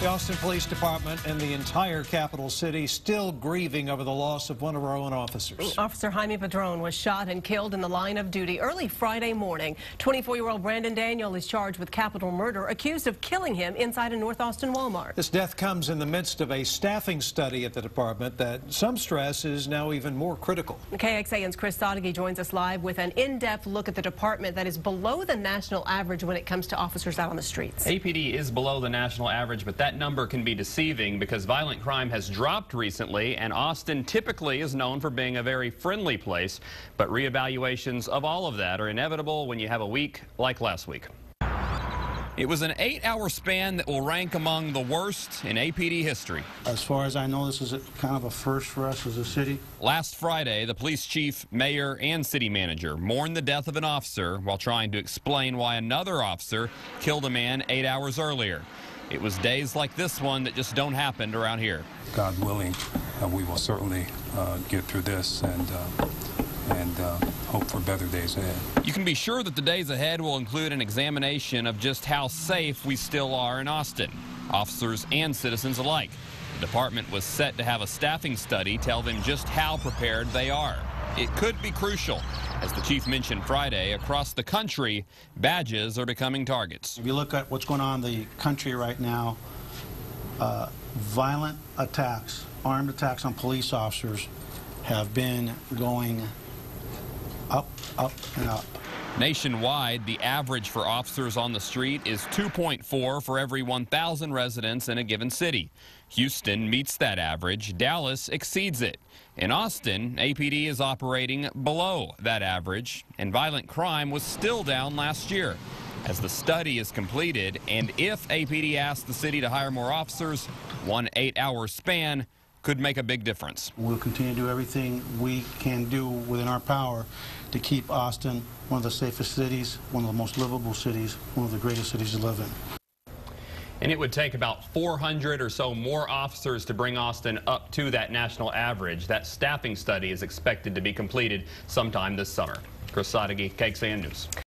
The Austin Police Department and the entire capital city still grieving over the loss of one of our own officers. Officer Jaime Padron was shot and killed in the line of duty early Friday morning. 24-year-old Brandon Daniel is charged with capital murder, accused of killing him inside a North Austin Walmart. This death comes in the midst of a staffing study at the department that some stress is now even more critical. KXAN's Chris Sadeghi joins us live with an in-depth look at the department that is below the national average when it comes to officers out on the streets. APD is below the national average, but that number can be deceiving because violent crime has dropped recently, and Austin typically is known for being a very friendly place. But reevaluations of all of that are inevitable when you have a week like last week. It was an 8-hour span that will rank among the worst in APD history. As far as I know, this is kind of a first for us as a city. Last Friday, the police chief, mayor, and city manager mourned the death of an officer while trying to explain why another officer killed a man 8 hours earlier. It was days like this one that just don't happen around here. God willing, we will certainly get through this and hope for better days ahead. You can be sure that the days ahead will include an examination of just how safe we still are in Austin, officers and citizens alike. The department was set to have a staffing study tell them just how prepared they are. It could be crucial. As the chief mentioned Friday, across the country, badges are becoming targets. If you look at what's going on in the country right now, violent attacks, armed attacks on police officers have been going up, up, and up. Nationwide, the average for officers on the street is 2.4 for every 1,000 residents in a given city. Houston meets that average. Dallas exceeds it. In Austin, APD is operating below that average, and violent crime was still down last year. As the study is completed, and if APD asks the city to hire more officers, one 8-hour span could make a big difference. We'll continue to do everything we can do within our power to keep Austin one of the safest cities, one of the most livable cities, one of the greatest cities to live in. And it would take about 400 or so more officers to bring Austin up to that national average. That staffing study is expected to be completed sometime this summer. Chris Sadeghi, KXAN News.